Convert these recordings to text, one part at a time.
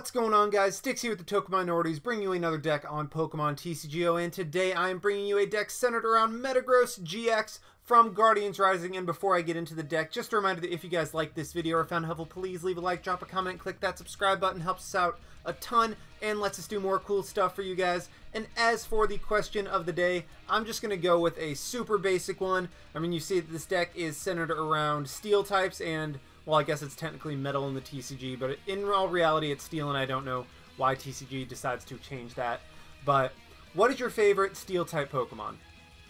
What's going on, guys? Sticks here with the Token Minorities, bringing you another deck on Pokemon TCGO, and today I am bringing you a deck centered around Metagross-GX from Guardians Rising. And before I get into the deck, just a reminder that if you guys like this video or found it helpful, please leave a like, drop a comment, click that subscribe button. Helps us out a ton and lets us do more cool stuff for you guys. And as for the question of the day, I'm just going to go with a super basic one. I mean, you see that this deck is centered around steel types, and well, I guess it's technically metal in the TCG, but in all reality, it's steel, and I don't know why TCG decides to change that. But what is your favorite steel-type Pokemon?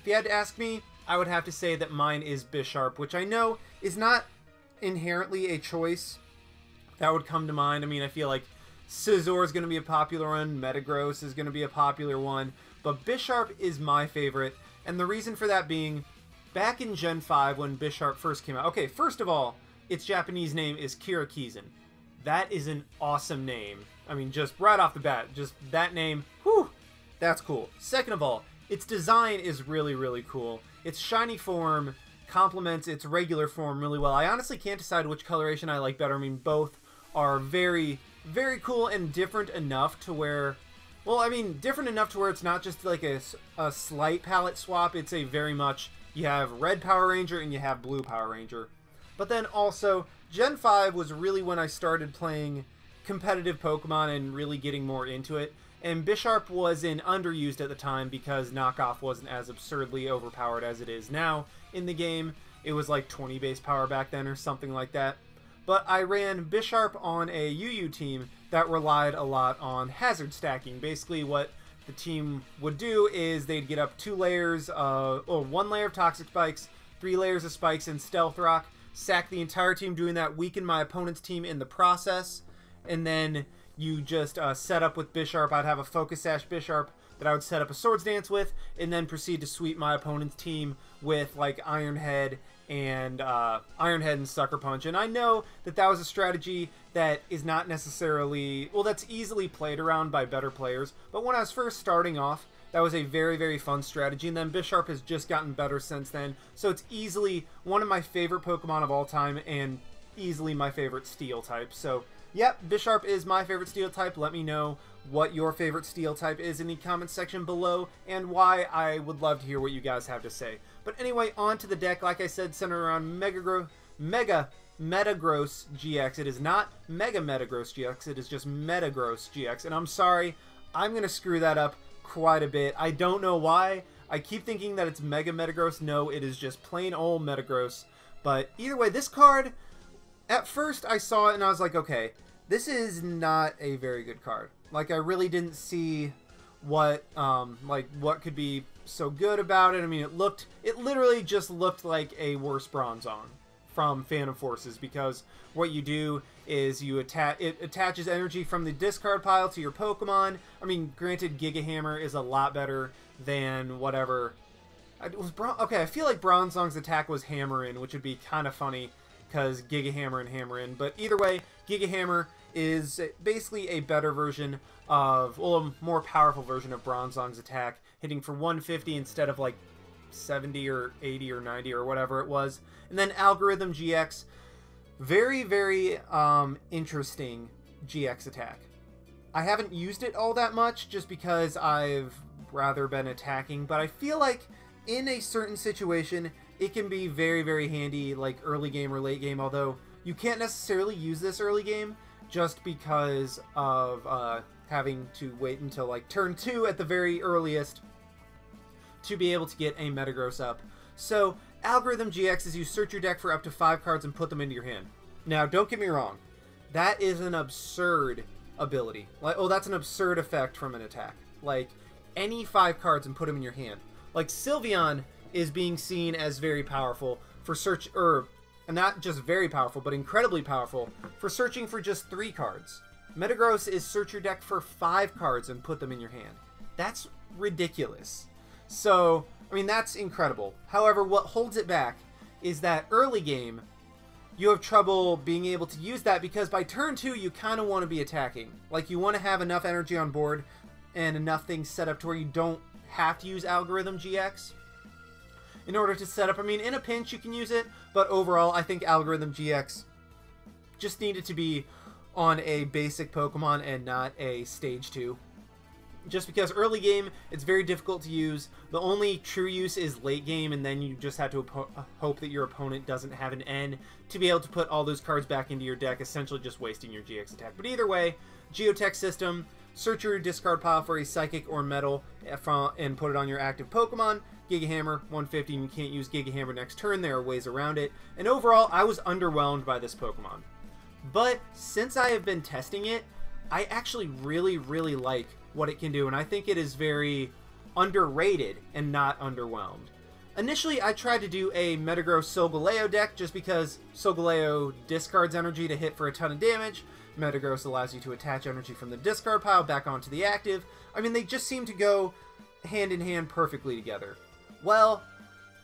If you had to ask me, I would have to say that mine is Bisharp, which I know is not inherently a choice that would come to mind. I mean, I feel like Scizor is going to be a popular one, Metagross is going to be a popular one, but Bisharp is my favorite, and the reason for that being, back in Gen 5 when Bisharp first came out, okay, first of all, its Japanese name is Kirakizan. That is an awesome name. I mean, just right off the bat, just that name, whew, that's cool. Second of all, its design is really, really cool. Its shiny form complements its regular form really well. I honestly can't decide which coloration I like better. I mean, both are very, very cool and different enough to where, well, I mean, different enough to where it's not just like a slight palette swap. It's a very much, you have red Power Ranger and you have blue Power Ranger. But then also, Gen 5 was really when I started playing competitive Pokemon and really getting more into it. And Bisharp was underused at the time because Knockoff wasn't as absurdly overpowered as it is now in the game. It was like 20 base power back then or something like that. But I ran Bisharp on a UU team that relied a lot on hazard stacking. Basically what the team would do is they'd get up 2 layers, or 1 layer of Toxic Spikes, 3 layers of Spikes and Stealth Rock, sack the entire team doing that, weaken my opponent's team in the process, and then you just set up with Bisharp. I'd have a Focus Sash Bisharp that I would set up a Swords Dance with, and then proceed to sweep my opponent's team with like Iron Head and Sucker Punch. And I know that that was a strategy that is not necessarily, well, that's easily played around by better players, but when I was first starting off, that was a very, very fun strategy, and then Bisharp has just gotten better since then, so it's easily one of my favorite Pokemon of all time, and easily my favorite Steel type. So, yep, Bisharp is my favorite Steel type. Let me know what your favorite Steel type is in the comments section below, and why. I would love to hear what you guys have to say. But anyway, on to the deck. Like I said, centered around Metagross-GX. It is not Mega Metagross-GX, it is just Metagross-GX, and I'm sorry, I'm going to screw that up quite a bit. I don't know why. I keep thinking that it's Mega Metagross. No, it is just plain old Metagross. But either way, this card, at first I saw it and I was like, okay, this is not a very good card. Like, I really didn't see what what could be so good about it. I mean, it literally just looked like a worse Bronzong from Phantom Forces, because what you do is you it attaches energy from the discard pile to your Pokemon. I mean, granted, Giga Hammer is a lot better than whatever. Okay, I feel like Bronzong's attack was Hammer In, which would be kind of funny because Giga Hammer and Hammer In. But either way, Giga Hammer is basically a better version of, well, a more powerful version of Bronzong's attack, hitting for 150 instead of like 70 or 80 or 90 or whatever it was. And then Algorithm GX, very, very interesting GX attack. I haven't used it all that much just because I've rather been attacking, but I feel like in a certain situation it can be very, very handy, like early game or late game, although you can't necessarily use this early game just because of having to wait until like turn 2 at the very earliest to be able to get a Metagross up. So Algorithm GX is you search your deck for up to 5 cards and put them into your hand. Now, don't get me wrong, that is an absurd ability. Like, oh, that's an absurd effect from an attack. Like, any 5 cards and put them in your hand. Like, Sylveon is being seen as very powerful for and not just very powerful, but incredibly powerful for searching for just 3 cards. Metagross is search your deck for 5 cards and put them in your hand. That's ridiculous. So, I mean, that's incredible. However, what holds it back is that early game, you have trouble being able to use that because by turn 2, you kind of want to be attacking. Like, you want to have enough energy on board and enough things set up to where you don't have to use Algorithm GX in order to set up. I mean, in a pinch, you can use it, but overall, I think Algorithm GX just needed to be on a basic Pokemon and not a stage 2. Just because early game, it's very difficult to use. The only true use is late game, and then you just have to hope that your opponent doesn't have an N to be able to put all those cards back into your deck, essentially just wasting your GX attack. But either way, Geotech system, search your discard pile for a Psychic or Metal and put it on your active Pokemon. Giga Hammer, 150, and you can't use Giga Hammer next turn. There are ways around it. And overall, I was underwhelmed by this Pokemon. But since I have been testing it, I actually really like what it can do, and I think it is very underrated and not underwhelmed. Initially, I tried to do a Metagross Solgaleo deck just because Solgaleo discards energy to hit for a ton of damage. Metagross allows you to attach energy from the discard pile back onto the active. I mean, they just seem to go hand in hand perfectly together. Well,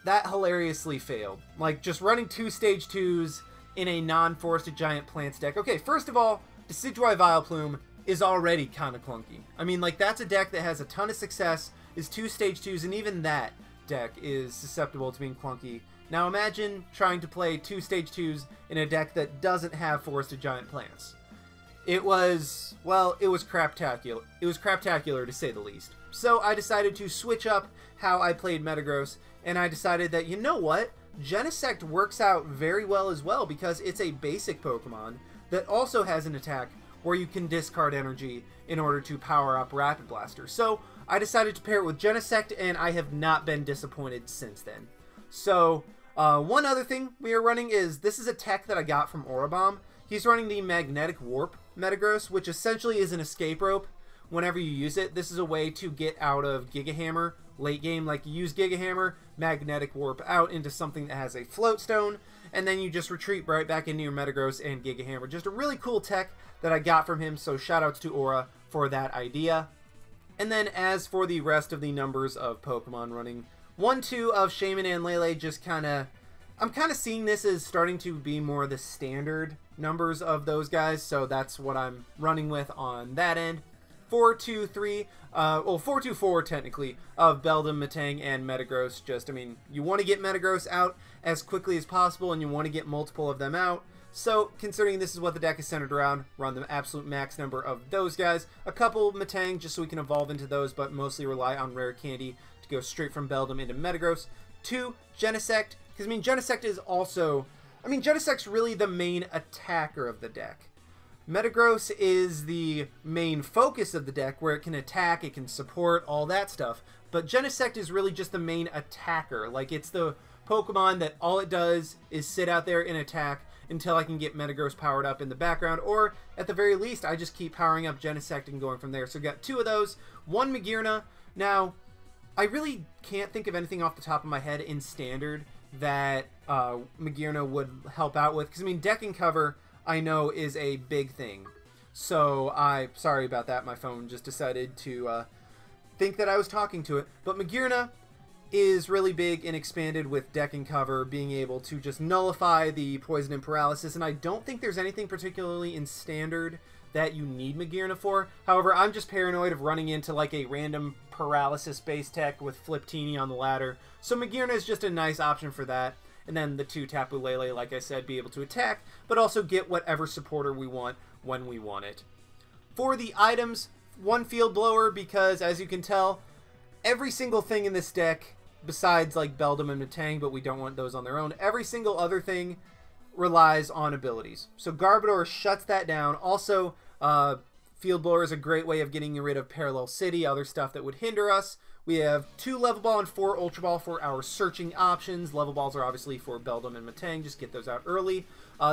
that hilariously failed. Like, just running 2 stage 2s in a non-forested giant plants deck. Okay, first of all, Decidueye Vileplume is already kind of clunky. I mean, like, that's a deck that has a ton of success, is 2 stage 2s, and even that deck is susceptible to being clunky. Now imagine trying to play 2 stage 2s in a deck that doesn't have forested giant plants. It was, well, it was craptacular. It was craptacular, to say the least. So I decided to switch up how I played Metagross, and I decided that, you know what? Genesect works out very well as well, because it's a basic Pokemon that also has an attack where you can discard energy in order to power up Rapid Blaster. So I decided to pair it with Genesect, and I have not been disappointed since then. So one other thing we are running is, this is a tech that I got from Orobomb. He's running the Magnetic Warp Metagross, which essentially is an escape rope whenever you use it. This is a way to get out of Giga Hammer late game. Like, you use Giga Hammer, Magnetic Warp out into something that has a Float Stone, and then you just retreat right back into your Metagross and Giga Hammer. Just a really cool tech that I got from him, so shoutouts to Aura for that idea. And then as for the rest of the numbers of Pokemon running, 1-2 of Shaymin and Lele, just I'm kind of seeing this as starting to be more the standard numbers of those guys, so that's what I'm running with on that end. 4-2-3, well, 4-2-4 technically, of Beldum, Metang, and Metagross. Just, I mean, you want to get Metagross out as quickly as possible, and you want to get multiple of them out. So, considering this is what the deck is centered around, run the absolute max number of those guys. A couple Metang, just so we can evolve into those, but mostly rely on Rare Candy to go straight from Beldum into Metagross. 2, Genesect, because, I mean, Genesect is also... I mean, Genesect's really the main attacker of the deck. Metagross is the main focus of the deck, where it can attack, it can support, all that stuff. But Genesect is really just the main attacker. Like, it's the Pokemon that all it does is sit out there and attack until I can get Metagross powered up in the background, or at the very least, I just keep powering up Genesect and going from there. So we got 2 of those, 1 Magearna. Now, I really can't think of anything off the top of my head in Standard that Magearna would help out with, because, I mean, deck and cover, I know, is a big thing. So, sorry about that, my phone just decided to think that I was talking to it. But Magearna is really big and expanded with deck and cover, being able to just nullify the poison and paralysis, and I don't think there's anything particularly in Standard that you need Magearna for. However, I'm just paranoid of running into like a random paralysis base tech with Fliptini on the ladder, so Magearna is just a nice option for that. And then the 2 Tapu Lele, like I said, be able to attack, but also get whatever supporter we want when we want it. For the items, 1 Field Blower, because as you can tell, every single thing in this deck, besides like Beldum and Metang, but we don't want those on their own, every single other thing relies on abilities. So Garbodor shuts that down. Also, Field Blower is a great way of getting rid of Parallel City, other stuff that would hinder us. We have 2 Level Ball and 4 Ultra Ball for our searching options. Level Balls are obviously for Beldum and Metang. Just get those out early.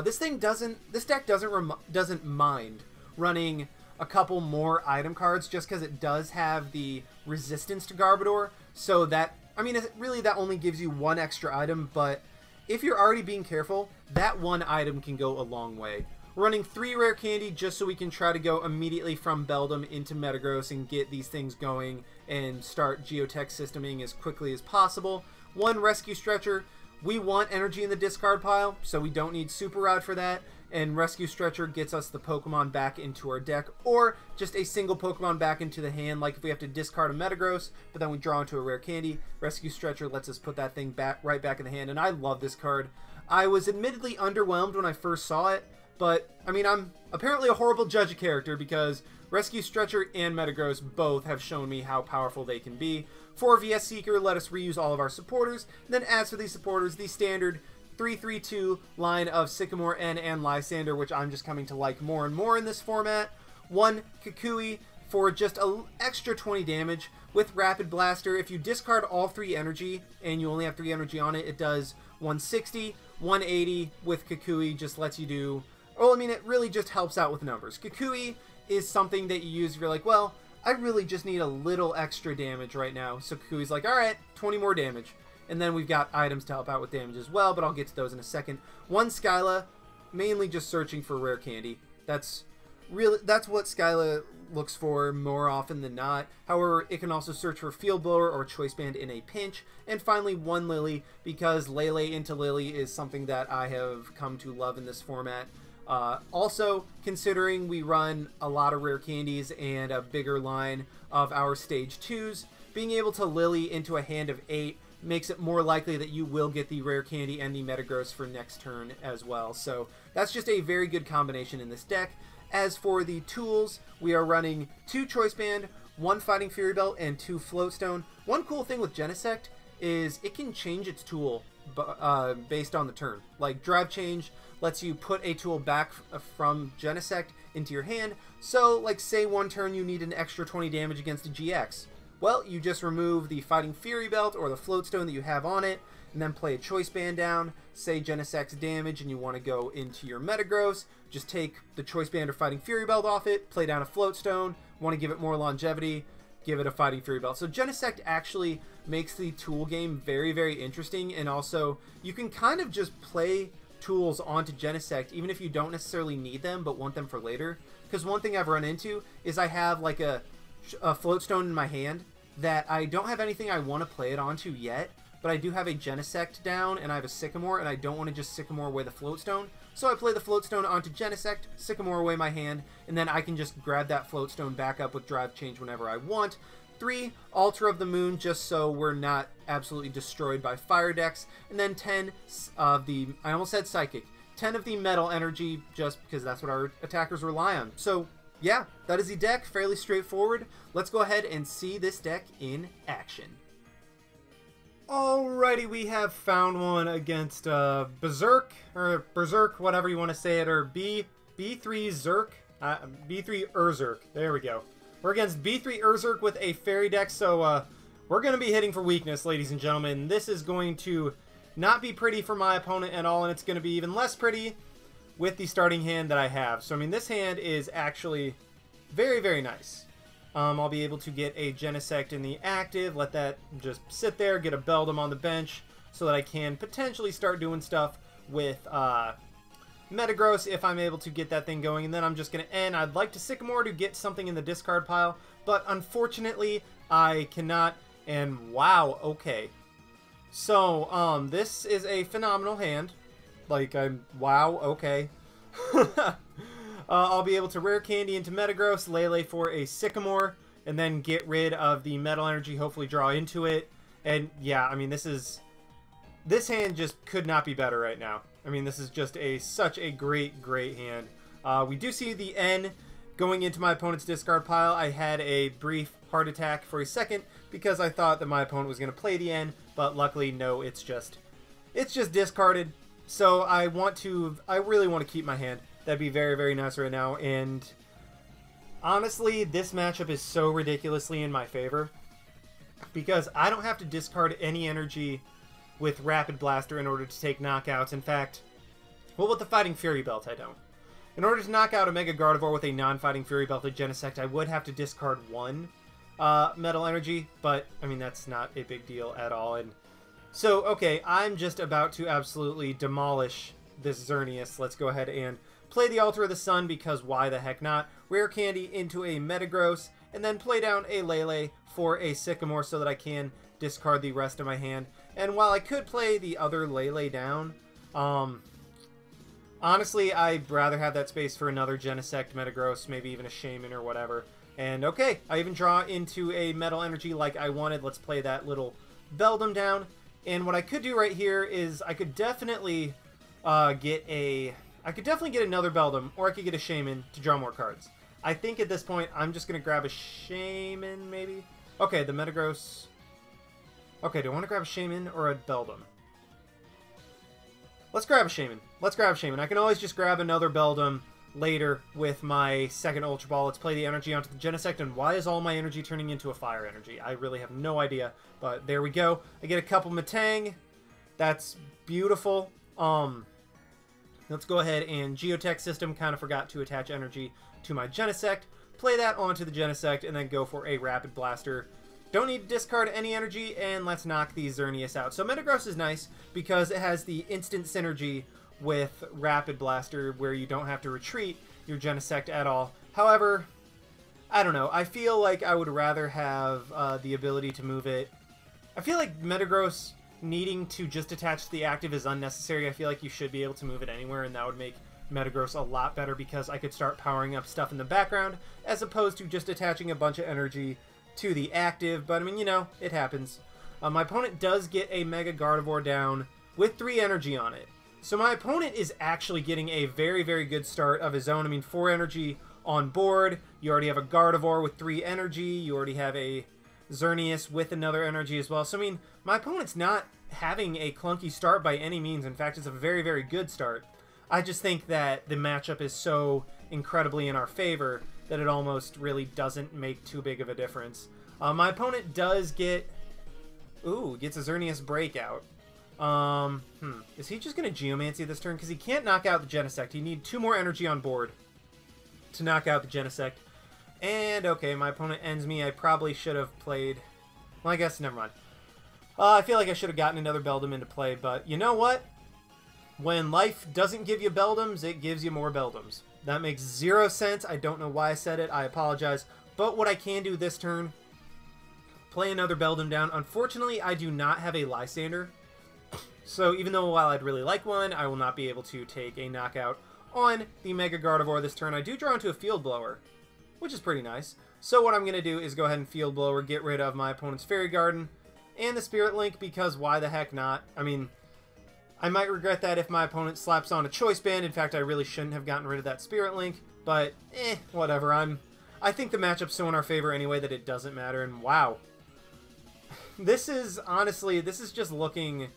This deck doesn't mind running a couple more item cards, just because it does have the resistance to Garbodor. So that, I mean, really that only gives you 1 extra item, but if you're already being careful, that 1 item can go a long way. We're running 3 Rare Candy just so we can try to go immediately from Beldum into Metagross and get these things going and start Geotech systeming as quickly as possible. 1 Rescue Stretcher. We want energy in the discard pile, so we don't need Super Rod for that. And Rescue Stretcher gets us the Pokemon back into our deck, or just a single Pokemon back into the hand. Like if we have to discard a Metagross, but then we draw into a Rare Candy, Rescue Stretcher lets us put that thing right back in the hand. And I love this card. I was admittedly underwhelmed when I first saw it, But, I mean, I'm apparently a horrible judge of character because Rescue Stretcher and Metagross both have shown me how powerful they can be. For VS Seeker, let us reuse all of our supporters. And then as for these supporters, the standard 3-3-2 line of Sycamore N and Lysandre, which I'm just coming to like more and more in this format. 1 Kukui for just an extra 20 damage. With Rapid Blaster, if you discard all 3 energy, and you only have 3 energy on it, it does 160, 180 with Kukui, just lets you do... Well, I mean, it really just helps out with numbers. Kukui is something that you use if you're like, well, I really just need a little extra damage right now. So Kukui's like, alright, 20 more damage. And then we've got items to help out with damage as well, but I'll get to those in a second. 1 Skyla, mainly just searching for rare candy. That's what Skyla looks for more often than not. However, it can also search for Field Blower or Choice Band in a pinch. And finally, 1 Lillie, because Lele into Lillie is something that I have come to love in this format. Also, considering we run a lot of rare candies and a bigger line of our stage 2s, being able to Lillie into a hand of 8 makes it more likely that you will get the rare candy and the Metagross for next turn as well. So that's just a very good combination in this deck. As for the tools, we are running 2 Choice Band, 1 Fighting Fury Belt, and 2 Float Stone. One cool thing with Genesect is it can change its tool based on the turn. Like Drive Change lets you put a tool back from Genesect into your hand. So, like, say one turn you need an extra 20 damage against a GX. Well, you just remove the Fighting Fury Belt or the Float Stone that you have on it, and then play a Choice Band down, say Genesect's damage, and you want to go into your Metagross, just take the Choice Band or Fighting Fury Belt off it, play down a Float Stone, want to give it more longevity, give it a Fighting Fury Belt. So Genesect actually makes the tool game very, very interesting, and also you can kind of just play tools onto Genesect even if you don't necessarily need them but want them for later. Because one thing I've run into is I have like a Float Stone in my hand that I don't have anything I want to play it onto yet, but I do have a Genesect down and I have a Sycamore, and I don't want to just Sycamore away the Float Stone. So I play the Float Stone onto Genesect, Sycamore away my hand, and then I can just grab that Float Stone back up with Drive Change whenever I want. 3, Altar of the Moon, just so we're not absolutely destroyed by fire decks. And then 10 of the, I almost said Psychic, 10 of the Metal Energy, just because that's what our attackers rely on. So yeah, that is the deck, fairly straightforward. Let's go ahead and see this deck in action. Alrighty, we have found one against Berserk, or Berserk, whatever you want to say it, or B3 Zerk, B3 Urzerk, there we go. We're against B3 Urzerk with a fairy deck, so we're going to be hitting for weakness, ladies and gentlemen. This is going to not be pretty for my opponent at all, and it's going to be even less pretty with the starting hand that I have. So, I mean, this hand is actually very, very nice. I'll be able to get a Genesect in the active, let that just sit there, get a Beldum on the bench, so that I can potentially start doing stuff with Metagross if I'm able to get that thing going, and then I'm just going to end. I'd like to Sycamore to get something in the discard pile, but unfortunately I cannot, and wow, okay. So, this is a phenomenal hand. Like, wow, okay. I'll be able to Rare Candy into Metagross, Lele for a Sycamore, and then get rid of the Metal Energy, hopefully draw into it. And yeah, I mean, this hand just could not be better right now. I mean, this is just such a great, great hand. We do see the N going into my opponent's discard pile. I had a brief heart attack for a second because I thought that my opponent was going to play the N, but luckily, no, it's just discarded. So I really want to keep my hand. That'd be very, very nice right now. And honestly, this matchup is so ridiculously in my favor because I don't have to discard any energy with Rapid Blaster in order to take knockouts. In fact, well, with the Fighting Fury Belt, I don't. In order to knock out a Mega Gardevoir with a non-Fighting Fury Belted Genesect, I would have to discard 1 Metal Energy, but, I mean, that's not a big deal at all. And so, okay, I'm just about to absolutely demolish this Xerneas. Let's go ahead and play the Altar of the Sun, because why the heck not? Rare Candy into a Metagross, and then play down a Lele for a Sycamore so that I can discard the rest of my hand. And while I could play the other Lele down, honestly, I'd rather have that space for another Genesect, Metagross, maybe even a Shaymin or whatever. And okay, I even draw into a Metal Energy like I wanted. Let's play that little Beldum down. And what I could do right here is I could definitely get a I could definitely get another Beldum, or I could get a Shaymin to draw more cards. I think at this point, I'm just going to grab a Shaymin, maybe? Okay, the Metagross... Okay, do I want to grab a Shaymin or a Beldum? Let's grab a Shaymin. Let's grab a Shaymin. I can always just grab another Beldum later with my second Ultra Ball. Let's play the energy onto the Genesect, and why is all my energy turning into a fire energy? I really have no idea, but there we go. I get a couple Metang. That's beautiful. Let's go ahead and Geotech System. Kind of forgot to attach energy to my Genesect. Play that onto the Genesect, and then go for a Rapid Blaster. Don't need to discard any energy, and let's knock the Xerneas out. So Metagross is nice because it has the instant synergy with Rapid Blaster where you don't have to retreat your Genesect at all. However, I don't know. I feel like I would rather have the ability to move it. I feel like Metagross needing to just attach to the active is unnecessary. I feel like you should be able to move it anywhere, and that would make Metagross a lot better because I could start powering up stuff in the background as opposed to just attaching a bunch of energy to the active. But I mean, you know, it happens. My opponent does get a Mega Gardevoir down with 3 energy on it. So my opponent is actually getting a very, very good start of his own. I mean, 4 energy on board. You already have a Gardevoir with 3 energy. You already have a Xerneas with another energy as well. So, I mean, my opponent's not having a clunky start by any means. In fact, it's a very, very good start. I just think that the matchup is so incredibly in our favor that it almost really doesn't make too big of a difference. My opponent does get... Ooh, gets a Xerneas Breakout. Is he just going to Geomancy this turn? Because he can't knock out the Genesect. He needs 2 more energy on board to knock out the Genesect. And, okay, my opponent ends me. I probably should have played... Well, I guess, never mind. I feel like I should have gotten another Beldum into play, but you know what? When life doesn't give you Beldums, it gives you more Beldums. That makes 0 sense. I don't know why I said it. I apologize. But what I can do this turn, play another Beldum down. Unfortunately, I do not have a Lysandre. So even though while I'd really like one, I will not be able to take a knockout on the Mega Gardevoir this turn. I do draw into a Field Blower, which is pretty nice. So what I'm going to do is go ahead and Field Blower, get rid of my opponent's Fairy Garden and the Spirit Link, because why the heck not? I mean, I might regret that if my opponent slaps on a Choice Band. In fact, I really shouldn't have gotten rid of that Spirit Link, but whatever. I think the matchup's so in our favor anyway that it doesn't matter, and wow. This is, honestly, this is just looking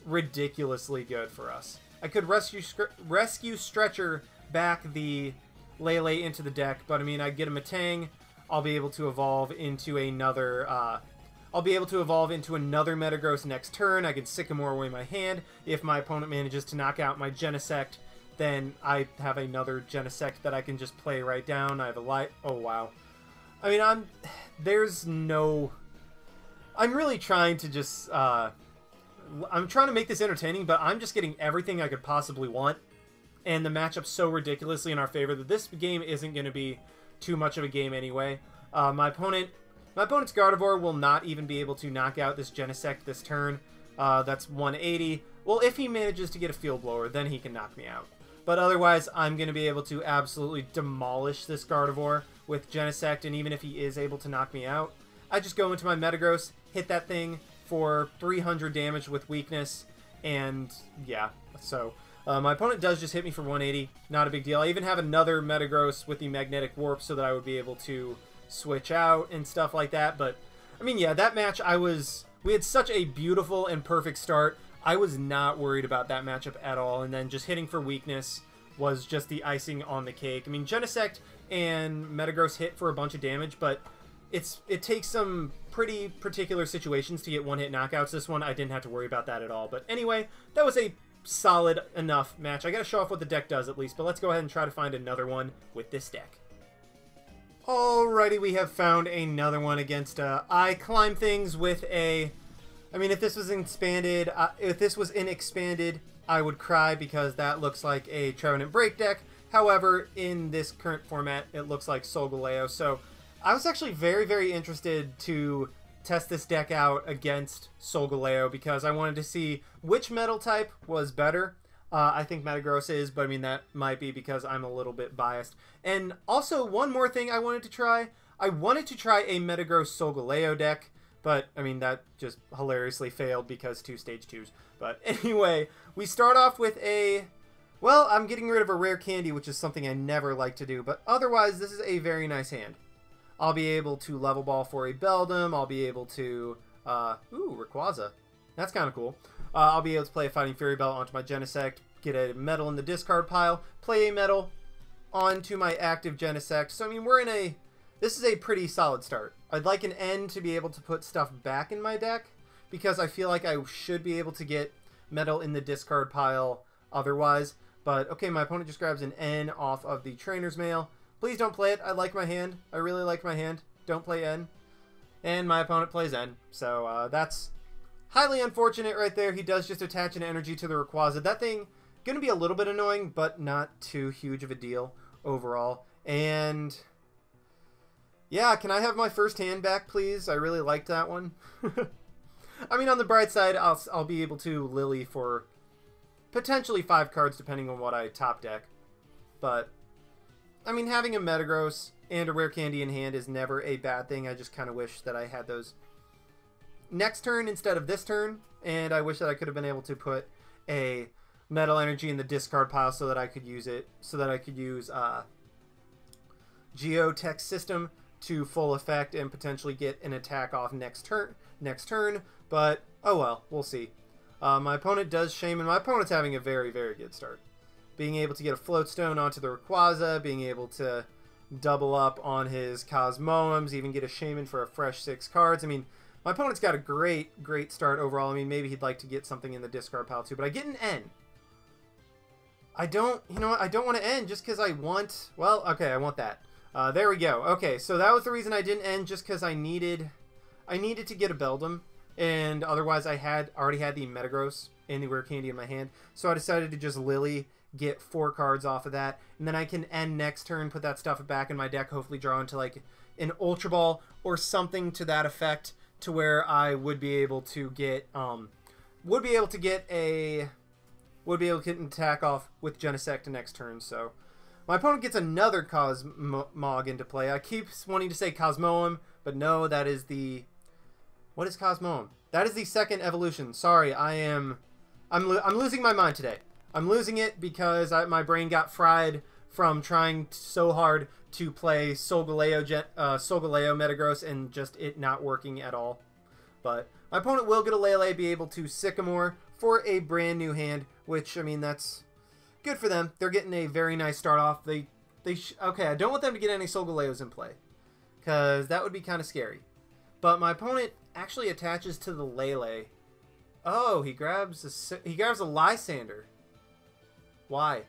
ridiculously good for us. I could Rescue Stretcher back the Lele into the deck, but I mean, I get a Metang, I'll be able to evolve into another, Metagross next turn. I can Sycamore away my hand. If my opponent manages to knock out my Genesect, then I have another Genesect that I can just play right down. I have a light. Oh, wow. I mean, I'm really trying to just, I'm trying to make this entertaining, but I'm just getting everything I could possibly want. And the matchup's so ridiculously in our favor that this game isn't going to be too much of a game anyway. My opponent's Gardevoir will not even be able to knock out this Genesect this turn. That's 180. Well, if he manages to get a Field Blower, then he can knock me out. But otherwise, I'm going to be able to absolutely demolish this Gardevoir with Genesect, and even if he is able to knock me out, I just go into my Metagross, hit that thing for 300 damage with weakness, and yeah, so my opponent does just hit me for 180. Not a big deal. I even have another Metagross with the Magnetic Warp so that I would be able to switch out and stuff like that. But I mean, yeah, that match, we had such a beautiful and perfect start. I was not worried about that matchup at all, and then just hitting for weakness was just the icing on the cake. I mean, Genesect and Metagross hit for a bunch of damage, but it takes some pretty particular situations to get one-hit knockouts. This one, I didn't have to worry about that at all. But anyway, that was a solid enough match. I gotta show off what the deck does at least, but let's go ahead and try to find another one with this deck. Alrighty, we have found another one against I climb things with a... I mean, if this was expanded, I would cry because that looks like a Trevenant Break deck. However, in this current format, it looks like Solgaleo. So I was actually very, very interested to test this deck out against Solgaleo because I wanted to see which metal type was better. I think Metagross is, but I mean, that might be because I'm a little bit biased. And also, one more thing I wanted to try. I wanted to try a Metagross Solgaleo deck, but I mean, that just hilariously failed because 2 stage 2s. But anyway, we start off with a Well, I'm getting rid of a Rare Candy, which is something I never like to do, but otherwise, this is a very nice hand. I'll be able to level ball for a Beldum. I'll be able to, Rayquaza. That's kind of cool. I'll be able to play a Fighting Fury Belt onto my Genesect, get a metal in the discard pile, play a metal onto my active Genesect. So, I mean, this is a pretty solid start. I'd like an N to be able to put stuff back in my deck, because I feel like I should be able to get metal in the discard pile otherwise. But, okay, my opponent just grabs an N off of the Trainer's Mail. Please don't play it. I like my hand. I really like my hand. Don't play N. And my opponent plays N. So, that's highly unfortunate right there. He does just attach an energy to the Rayquaza. That thing, going to be a little bit annoying, but not too huge of a deal overall. And yeah, can I have my first hand back, please? I really liked that one. I mean, on the bright side, I'll be able to Lillie for potentially 5 cards, depending on what I top deck. But, I mean, having a Metagross and a Rare Candy in hand is never a bad thing. I just kind of wish that I had those next turn instead of this turn. And I wish that I could have been able to put a Metal Energy in the discard pile so that I could use it. So that I could use Geotech System to full effect and potentially get an attack off next turn. But, oh well, we'll see. My opponent does Shaymin. My opponent's having a very, very good start. Being able to get a Float Stone onto the Rayquaza, being able to double up on his Cosmoems, even get a Shaymin for a fresh 6 cards. I mean, my opponent's got a great, great start overall. I mean, maybe he'd like to get something in the discard pile too, but I get an N. I don't want to end just because I want, well, okay, I want that. There we go. Okay, so that was the reason I didn't end, just because I needed to get a Beldum, and otherwise I already had the Metagross and the Rare Candy in my hand, so I decided to just Lillie, get 4 cards off of that, and then I can end next turn, put that stuff back in my deck, hopefully draw into like an Ultra Ball or something to that effect, to where I would be able to get an attack off with Genesect next turn. So my opponent gets another Cosmog into play. I keep wanting to say Cosmoem, but no, that is the... What is Cosmoem? That is the second evolution. Sorry, I'm losing my mind today. I'm losing it because my brain got fried from trying so hard to play Solgaleo Metagross and just it not working at all. But my opponent will get a Lele, be able to Sycamore for a brand new hand, which, I mean, that's good for them. They're getting a very nice start off. Okay, I don't want them to get any Solgaleos in play, because that would be kind of scary. But my opponent actually attaches to the Lele. Oh, he grabs a Lysandre. Why?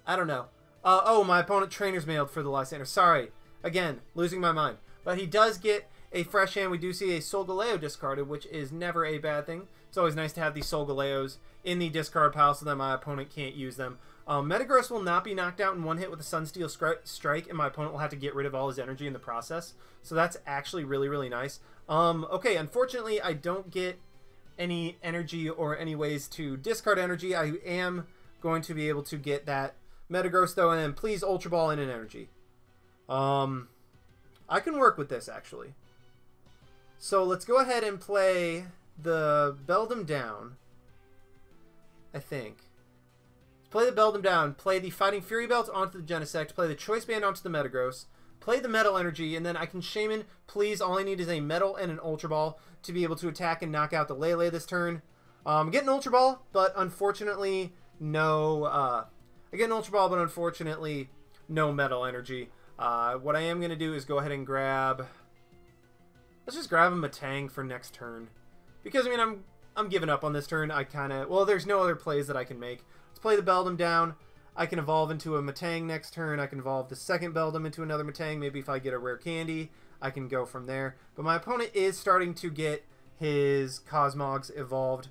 I don't know. Oh, my opponent Trainer's Mailed for the Lysandre. Sorry. Again, losing my mind. But he does get a fresh hand. We do see a Solgaleo discarded, which is never a bad thing. It's always nice to have these Solgaleos in the discard pile so that my opponent can't use them. Metagross will not be knocked out in one hit with a Sunsteel Strike, and my opponent will have to get rid of all his energy in the process. So that's actually really, really nice. Okay, unfortunately, I don't get any energy or any ways to discard energy. I am going to be able to get that Metagross, though, and then please Ultra Ball in an energy. I can work with this, actually. So let's go ahead and play the Beldum down, I think. Let's play the Beldum down, play the Fighting Fury Belt onto the Genesect, play the Choice Band onto the Metagross, play the Metal Energy, and then I can Shaymin. Please, all I need is a Metal and an Ultra Ball to be able to attack and knock out the Lele this turn. I get an Ultra Ball, but unfortunately, no... I get an Ultra Ball, but unfortunately, no Metal Energy. What I am going to do is go ahead and grab... Let's just grab a Metang for next turn. Because, I mean, I'm giving up on this turn. I kind of... Well, there's no other plays that I can make. Let's play the Beldum down. I can evolve into a Metang next turn. I can evolve the second Beldum into another Metang. Maybe if I get a Rare Candy, I can go from there. But my opponent is starting to get his Cosmogs evolved.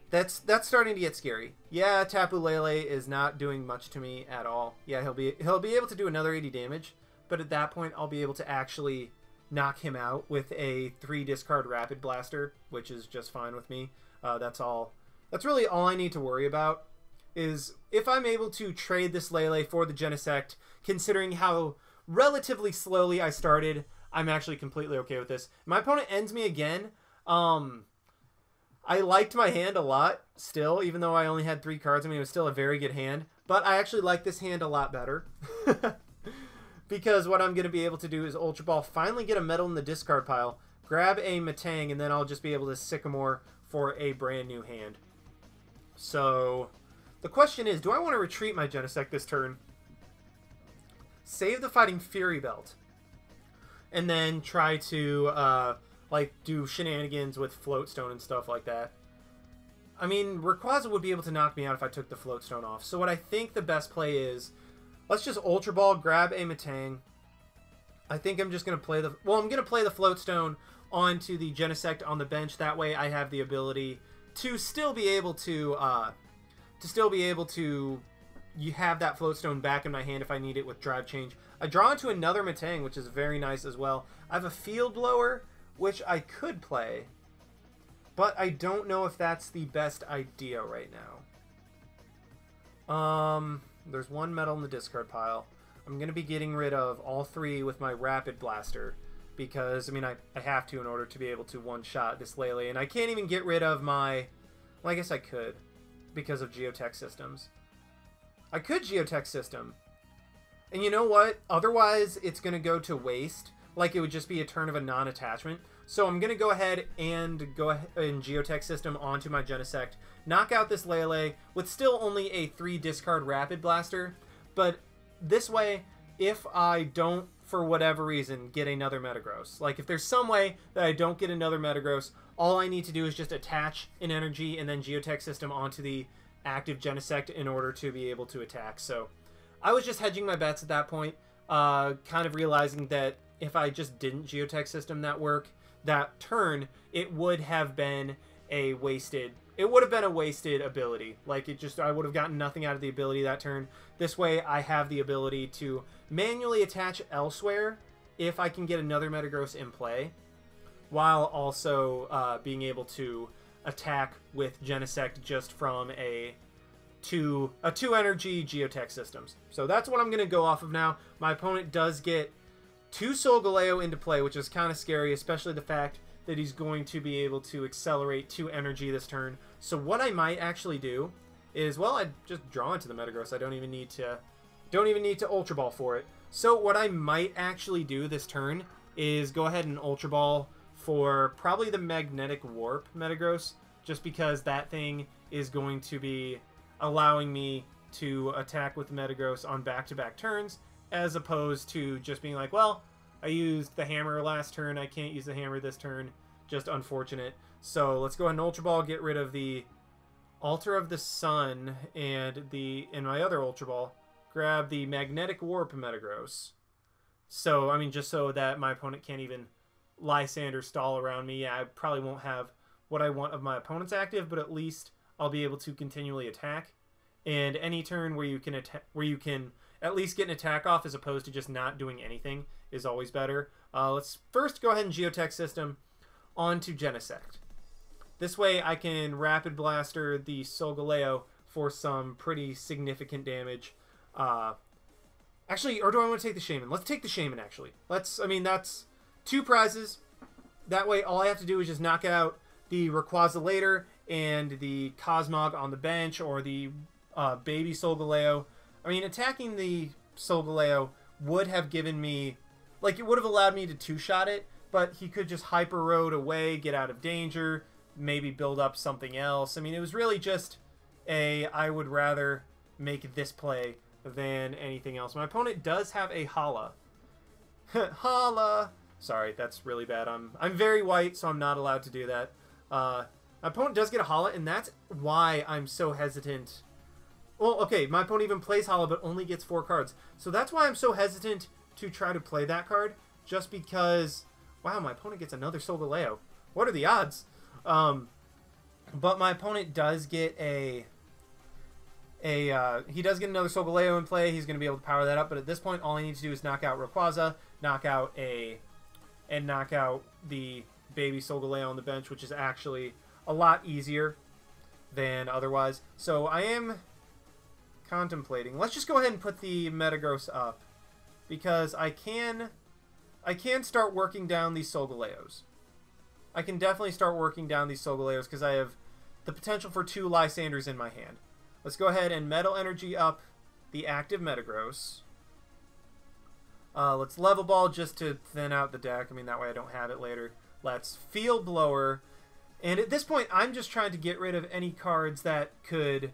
That's starting to get scary. Yeah, Tapu Lele is not doing much to me at all. Yeah, he'll be able to do another 80 damage, but at that point I'll be able to actually knock him out with a 3 discard Rapid Blaster, which is just fine with me. That's all. That's really all I need to worry about, is if I'm able to trade this Lele for the Genesect, considering how relatively slowly I started, I'm actually completely okay with this. My opponent ends me again. I liked my hand a lot still, even though I only had 3 cards. I mean, it was still a very good hand. But I actually like this hand a lot better. Because what I'm going to be able to do is Ultra Ball, finally get a metal in the discard pile, grab a Metang, and then I'll just be able to Sycamore for a brand new hand. So, the question is, do I want to retreat my Genesect this turn? Save the Fighting Fury Belt. And then try to, like, do shenanigans with Float Stone and stuff like that. I mean, Rayquaza would be able to knock me out if I took the Float Stone off. So what I think the best play is, let's just Ultra Ball, grab a Metang. I think I'm just going to play the... Well, I'm going to play the Float Stone onto the Genesect on the bench. That way I have the ability to still be able to... You have that Float Stone back in my hand if I need it with Drive Change. I draw into another Metang, which is very nice as well. I have a Field Blower, which I could play, but I don't know if that's the best idea right now. There's 1 metal in the discard pile. I'm going to be getting rid of all 3 with my Rapid Blaster, because, I mean, I have to in order to be able to one-shot this Lele, and I can't even get rid of my... Well, I guess I could, because of Geotech Systems. I could Geotech System. And you know what? Otherwise, it's going to go to waste. Like, it would just be a turn of a non-attachment. So I'm going to go ahead and Geotech System onto my Genesect. Knock out this Lele with still only a 3 discard Rapid Blaster. But this way, if I don't, for whatever reason, get another Metagross. Like, if there's some way that I don't get another Metagross, all I need to do is just attach an energy and then Geotech System onto the active Genesect in order to be able to attack. So I was just hedging my bets at that point, kind of realizing that if I just didn't Geotech System that turn, it would have been a wasted ability. Like, I would have gotten nothing out of the ability that turn. This way I have the ability to manually attach elsewhere if I can get another Metagross in play, while also being able to attack with Genesect just from a 2 energy Geotech Systems. So that's what I'm going to go off of now. My opponent does get 2 Solgaleo into play, which is kind of scary, especially the fact that he's going to be able to accelerate 2 energy this turn. So what I might actually do is, well, I just draw into the Metagross. I don't even need to Ultra Ball for it. So what I might actually do this turn is go ahead and Ultra Ball for probably the Magnetic Warp Metagross, just because that thing is going to be allowing me to attack with Metagross on back-to-back turns, as opposed to just being like, well, I used the hammer last turn, I can't use the hammer this turn. Just unfortunate. So let's go ahead and Ultra Ball, get rid of the Altar of the Sun, and in my other Ultra Ball, grab the Magnetic Warp Metagross. So, I mean, just so that my opponent can't even Lysandre stall around me. Yeah, I probably won't have what I want of my opponent's active, but at least I'll be able to continually attack. And any turn where you can at least get an attack off as opposed to just not doing anything is always better. Let's first go ahead and Geotech System onto Genesect. This way I can Rapid Blaster the Solgaleo for some pretty significant damage. Actually, or do I want to take the Shaymin? Let's take the Shaymin, actually. I mean, that's 2 prizes. That way, all I have to do is just knock out the Rayquaza later and the Cosmog on the bench, or the baby Solgaleo. I mean, attacking the Solgaleo would have given me... Like, it would have allowed me to 2-shot it, but he could just Hyper Road away, get out of danger, maybe build up something else. I mean, it was really just I would rather make this play than anything else. My opponent does have a Hala. Hala! Sorry, that's really bad. I'm very white, so I'm not allowed to do that. My opponent does get a Hala, and that's why I'm so hesitant. Well, okay, my opponent even plays Hala, but only gets 4 cards. So that's why I'm so hesitant to try to play that card, just because... Wow, my opponent gets another Solgaleo. What are the odds? But my opponent does get he does get another Solgaleo in play. He's going to be able to power that up, but at this point, all I need to do is knock out Rayquaza, knock out the baby Solgaleo on the bench, which is actually a lot easier than otherwise. So I am contemplating. Let's just go ahead and put the Metagross up, because I can start working down these Solgaleos. I can definitely start working down these Sogoleos because I have the potential for 2 Lysandres in my hand. Let's go ahead and Metal Energy up the active Metagross. Let's Level Ball just to thin out the deck. I mean, that way I don't have it later. Let's Field Blower. And at this point, I'm just trying to get rid of any cards that could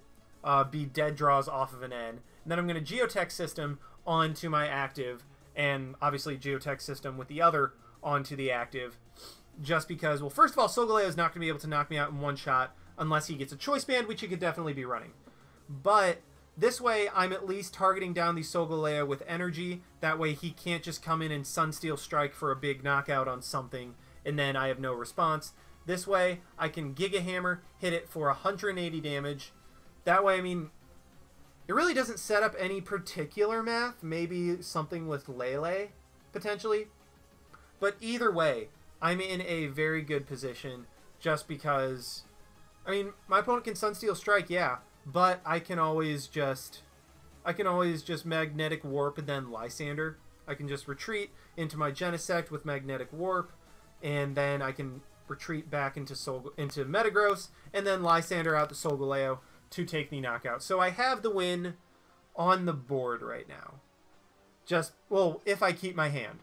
be dead draws off of an N. And then I'm going to Geotech System onto my active, and obviously Geotech System with the other onto the active. Just because, well, first of all, Solgaleo is not going to be able to knock me out in one shot unless he gets a Choice Band, which he could definitely be running. But this way, I'm at least targeting down the Solgaleo with energy. That way, he can't just come in and Sunsteel Strike for a big knockout on something, and then I have no response. This way, I can Giga Hammer, hit it for 180 damage. That way, I mean, it really doesn't set up any particular math. Maybe something with Lele, potentially. But either way, I'm in a very good position just because, I mean, my opponent can Sunsteel Strike, yeah, but I can always just Magnetic Warp and then Lysandre. I can just retreat into my Genesect with Magnetic Warp, and then I can retreat back into Metagross, and then Lysandre out the Solgaleo to take the knockout. So I have the win on the board right now. Just, well, if I keep my hand.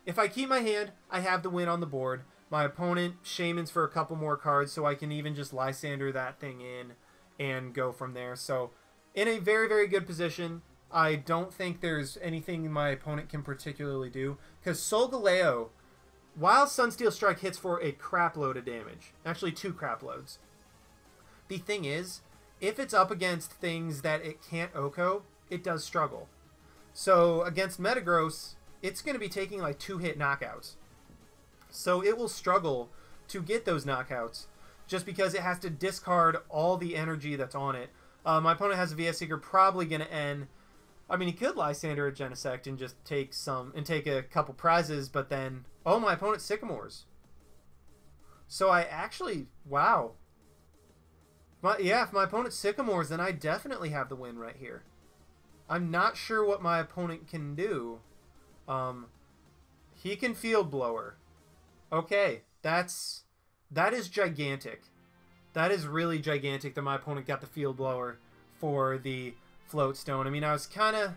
If I keep my hand, I have the win on the board. My opponent Shaymins for a couple more cards, so I can even just Lysandre that thing in and go from there. So, in a very, very good position. I don't think there's anything my opponent can particularly do, because Solgaleo, while Sunsteel Strike hits for a crap load of damage, actually 2 crap loads, the thing is, if it's up against things that it can't OHKO, it does struggle. So against Metagross, it's going to be taking like 2-hit knockouts. So it will struggle to get those knockouts just because it has to discard all the energy that's on it. My opponent has a VS Seeker, probably going to end. I mean, he could Lysandre a Genesect and just take a couple prizes, but then, oh, my opponent Sycamores. So I actually, wow. Yeah, if my opponent Sycamores, then I definitely have the win right here. I'm not sure what my opponent can do. He can Field Blower. Okay, that is gigantic. That is really gigantic that my opponent got the Field Blower for the Float Stone. I mean, I was kind of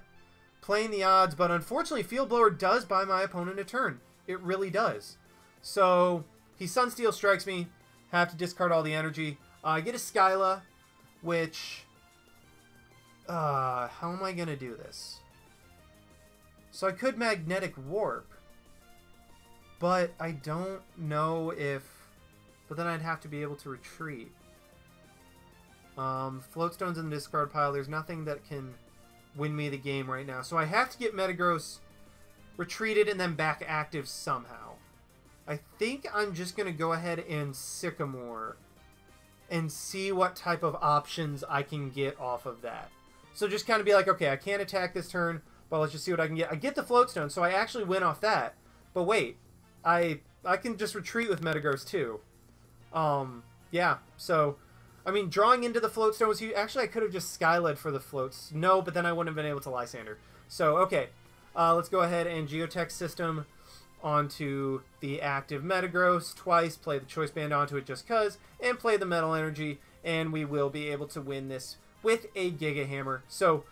playing the odds, but unfortunately, Field Blower does buy my opponent a turn. It really does. So, he Sunsteel Strikes me, have to discard all the energy. I get a Skyla, which, how am I going to do this? So I could Magnetic Warp, but I don't know if, but then I'd have to be able to retreat. Float Stone's in the discard pile. There's nothing that can win me the game right now. So I have to get Metagross retreated and then back active somehow. I think I'm just going to go ahead and Sycamore and see what type of options I can get off of that. So just kind of be like, okay, I can't attack this turn, but let's just see what I can get. I get the Float Stone, so I actually win off that. But wait, I can just retreat with Metagross too. Yeah, so, I mean, drawing into the Float Stone was huge. Actually, I could have just Skyled for the floats. No, but then I wouldn't have been able to Lysandre. So, okay, let's go ahead and Geotech System onto the active Metagross twice, play the Choice Band onto it just cuz, and play the Metal Energy, and we will be able to win this with a Giga Hammer. So,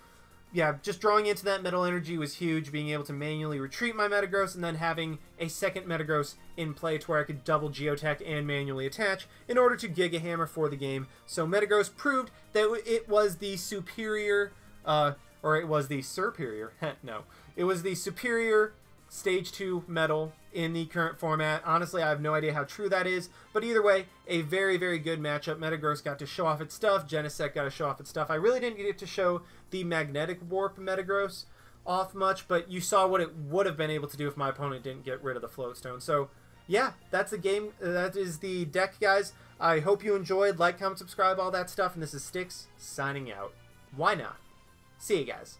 yeah, just drawing into that Metal Energy was huge, being able to manually retreat my Metagross, and then having a second Metagross in play to where I could double Geotech and manually attach in order to Giga Hammer for the game. So Metagross proved that it was the superior, or it was the superior, no, it was the superior Stage 2 Metal in the current format. Honestly, I have no idea how true that is, but either way, a very, very good matchup. Metagross got to show off its stuff. Genesect got to show off its stuff. I really didn't get to show the Magnetic Warp Metagross off much, but you saw what it would have been able to do if my opponent didn't get rid of the Float Stone. So, yeah, that's the game. That is the deck, guys. I hope you enjoyed. Like, comment, subscribe, all that stuff, and this is Styx signing out. Why not? See you guys.